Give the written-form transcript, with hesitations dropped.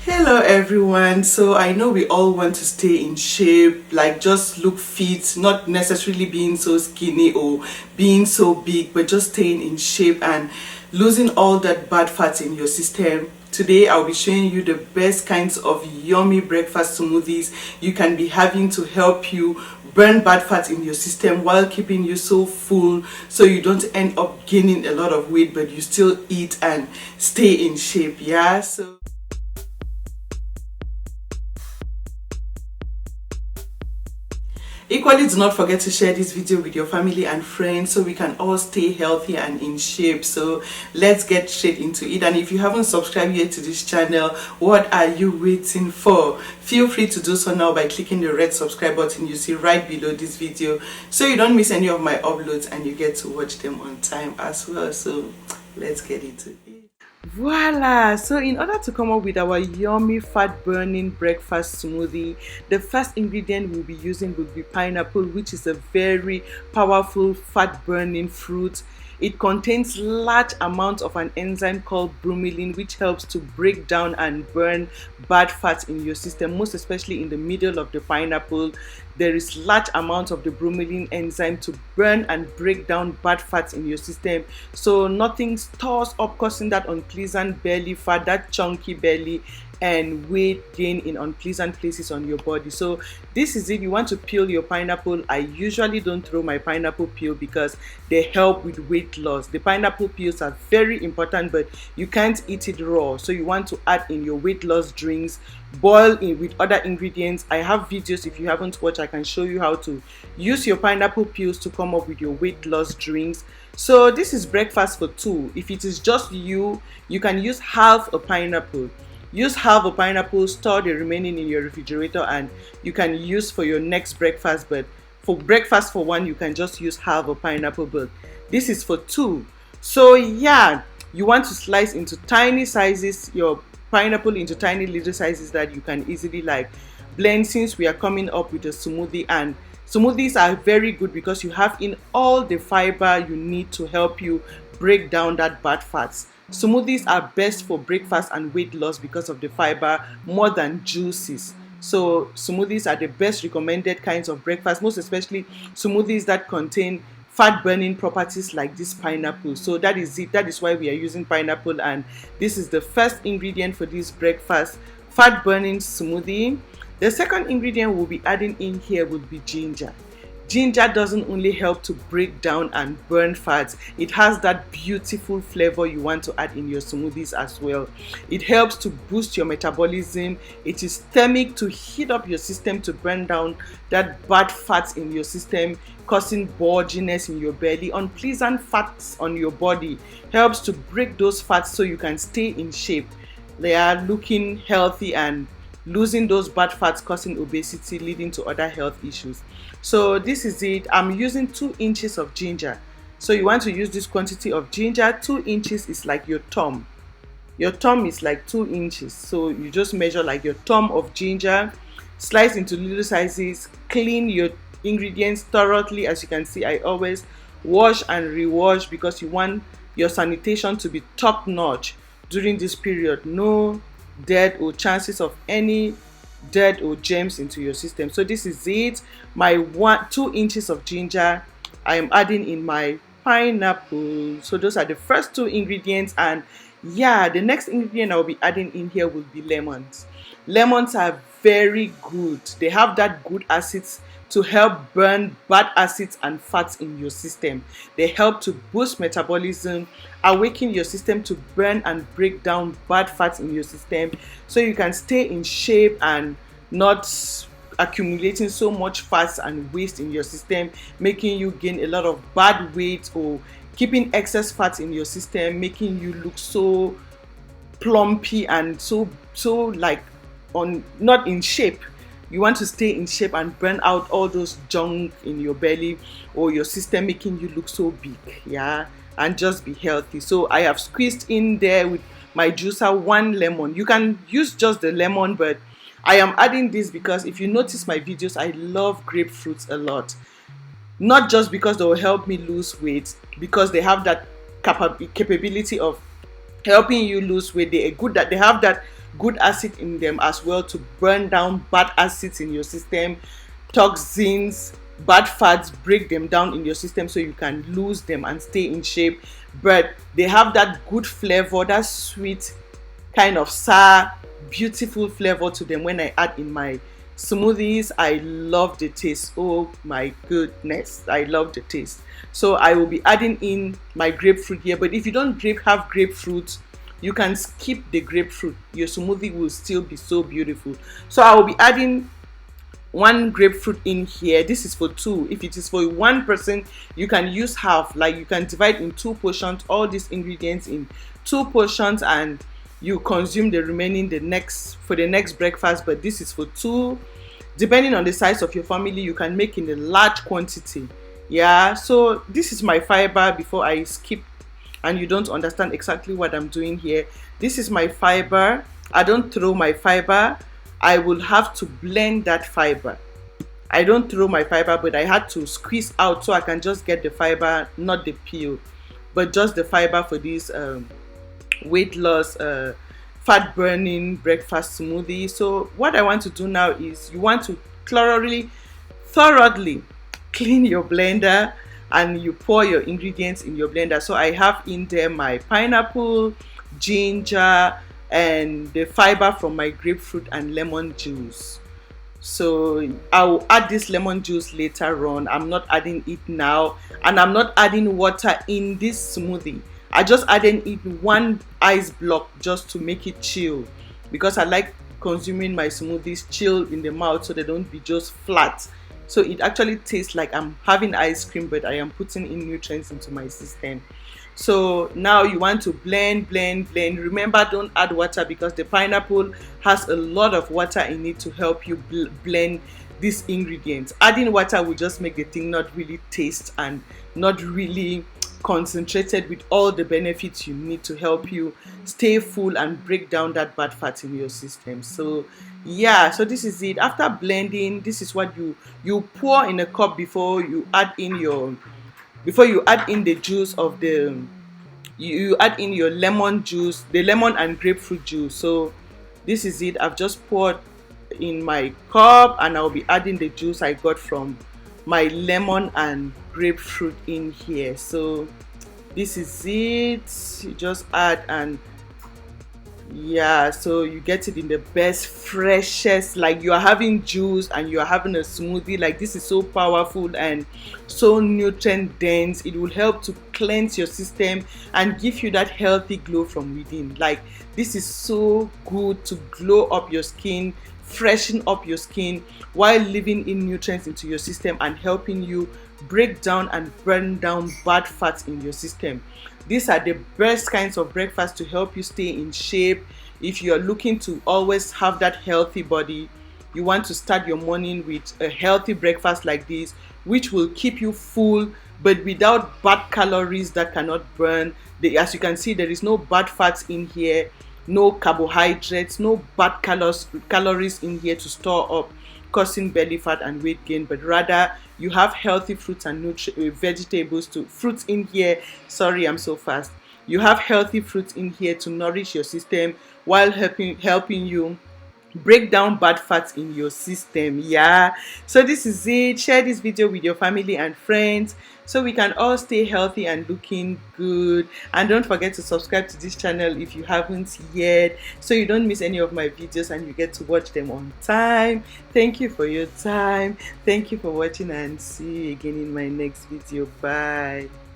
Hello everyone. So I know we all want to stay in shape, like just look fit, not necessarily being so skinny or being so big, but just staying in shape and losing all that bad fat in your system. Today I'll be showing you the best kinds of yummy breakfast smoothies you can be having to help you burn bad fat in your system while keeping you so full, so you don't end up gaining a lot of weight but you still eat and stay in shape. Yeah, so equally, do not forget to share this video with your family and friends so we can all stay healthy and in shape. So let's get straight into it. And if you haven't subscribed yet to this channel, what are you waiting for? Feel free to do so now by clicking the red subscribe button you see right below this video so you don't miss any of my uploads and you get to watch them on time as well. So let's get into it. Voila! So in order to come up with our yummy fat burning breakfast smoothie, the first ingredient we'll be using will be pineapple, which is a very powerful fat burning fruit. It contains large amounts of an enzyme called bromelain, which helps to break down and burn bad fats in your system, most especially in the middle of the pineapple. There is large amounts of the bromelain enzyme to burn and break down bad fats in your system, so nothing stores up, causing that unpleasant belly fat, that chunky belly, and weight gain in unpleasant places on your body. So this is it. You want to peel your pineapple. I usually don't throw my pineapple peel because they help with weight loss. The pineapple peels are very important, but you can't eat it raw, so you want to add in your weight loss drinks, boil in with other ingredients. I have videos, if you haven't watched, I can show you how to use your pineapple peels to come up with your weight loss drinks. So this is breakfast for two. If it is just you can use half a pineapple. Use half a pineapple, store the remaining in your refrigerator, and you can use for your next breakfast. But for breakfast for one, you can just use half a pineapple, but this is for two. So yeah, you want to slice into tiny sizes your pineapple, into tiny little sizes that you can easily like blend, since we are coming up with a smoothie. And smoothies are very good because you have in all the fiber you need to help you break down that bad fats. Smoothies are best for breakfast and weight loss because of the fiber more than juices. So smoothies are the best recommended kinds of breakfast, most especially smoothies that contain fat burning properties like this pineapple. So that is it. That is why we are using pineapple, and this is the first ingredient for this breakfast fat burning smoothie. The second ingredient we'll be adding in here would be ginger. Ginger doesn't only help to break down and burn fats, it has that beautiful flavor you want to add in your smoothies as well. It helps to boost your metabolism. It is thermic, to heat up your system, to burn down that bad fats in your system, causing bulginess in your belly, unpleasant fats on your body. Helps to break those fats so you can stay in shape. They are looking healthy and losing those bad fats, causing obesity, leading to other health issues. So this is it. I'm using 2 inches of ginger. So you want to use this quantity of ginger. 2 inches is like your thumb. Your thumb is like 2 inches. So you just measure like your thumb of ginger, slice into little sizes, clean your ingredients thoroughly. As you can see, I always wash and rewash because you want your sanitation to be top notch during this period. No dirt or chances of any dirt or germs into your system. So this is it. My 2 inches of ginger I am adding in my pineapple. So those are the first 2 ingredients. And yeah, the next ingredient I'll be adding in here will be lemons. Lemons are very good. They have that good acids to help burn bad acids and fats in your system. They help to boost metabolism, awaken your system to burn and break down bad fats in your system, so you can stay in shape and not accumulating so much fats and waste in your system, making you gain a lot of bad weight, or keeping excess fats in your system, making you look so plumpy and so like not in shape. You want to stay in shape and burn out all those junk in your belly or your system, making you look so big, yeah, and just be healthy. So I have squeezed in there with my juicer 1 lemon. You can use just the lemon, but I am adding this because if you notice my videos, I love grapefruits a lot. Not just because they will help me lose weight, because they have that capability of helping you lose weight. They are good, that they have that good acid in them as well to burn down bad acids in your system, toxins, bad fats, break them down in your system so you can lose them and stay in shape. But they have that good flavor, that sweet kind of sour, beautiful flavor to them when I add in my smoothies. I love the taste. Oh my goodness, I love the taste. So I will be adding in my grapefruit here, but if you don't have grapefruit, you can skip the grapefruit. Your smoothie will still be so beautiful. So I will be adding one grapefruit in here. This is for two. If it is for one person, you can use half. Like, you can divide in two portions, all these ingredients in two portions, and you consume the remaining for the next breakfast. But this is for two. Depending on the size of your family, you can make in a large quantity. Yeah, so this is my fiber before I skip and you don't understand exactly what I'm doing here. This is my fiber. I don't throw my fiber. I will have to blend that fiber. I don't throw my fiber, but I had to squeeze out so I can just get the fiber, not the peel, but just the fiber for this weight loss, fat burning breakfast smoothie. So what I want to do now is, you want to thoroughly clean your blender and you pour your ingredients in your blender. So I have in there my pineapple, ginger, and the fiber from my grapefruit and lemon juice. So I will add this lemon juice later on. I'm not adding it now, and I'm not adding water in this smoothie. I just added in one ice block just to make it chill, because I like consuming my smoothies chill in the mouth so they don't be just flat. So it actually tastes like I'm having ice cream, but I am putting in nutrients into my system. So now you want to blend. Remember, don't add water because the pineapple has a lot of water in it to help you blend these ingredients. Adding water will just make the thing not really taste and not really concentrated with all the benefits you need to help you stay full and break down that bad fat in your system. So yeah, so this is it. After blending, this is what you pour in a cup before you add in the juice of you add in your lemon juice, the lemon and grapefruit juice. So this is it. I've just poured in my cup, and I'll be adding the juice I got from my lemon and grapefruit in here. So this is it. You just add, and yeah, so you get it in the best, freshest, like you are having juice and you are having a smoothie. Like, this is so powerful and so nutrient dense. It will help to cleanse your system and give you that healthy glow from within. Like, this is so good to glow up your skin, freshen up your skin while leaving in nutrients into your system and helping you break down and burn down bad fats in your system. These are the best kinds of breakfast to help you stay in shape. If you are looking to always have that healthy body, you want to start your morning with a healthy breakfast like this, which will keep you full but without bad calories that cannot burn. As you can see, there is no bad fats in here, no carbohydrates, no bad calories in here to store up, causing belly fat and weight gain, but rather you have healthy fruits and vegetables fruits in here. Sorry, I'm so fast. You have healthy fruits in here to nourish your system while helping you break down bad fats in your system. Yeah, so this is it. Share this video with your family and friends so we can all stay healthy and looking good. And don't forget to subscribe to this channel if you haven't yet, so you don't miss any of my videos and you get to watch them on time. Thank you for your time. Thank you for watching, and see you again in my next video. Bye.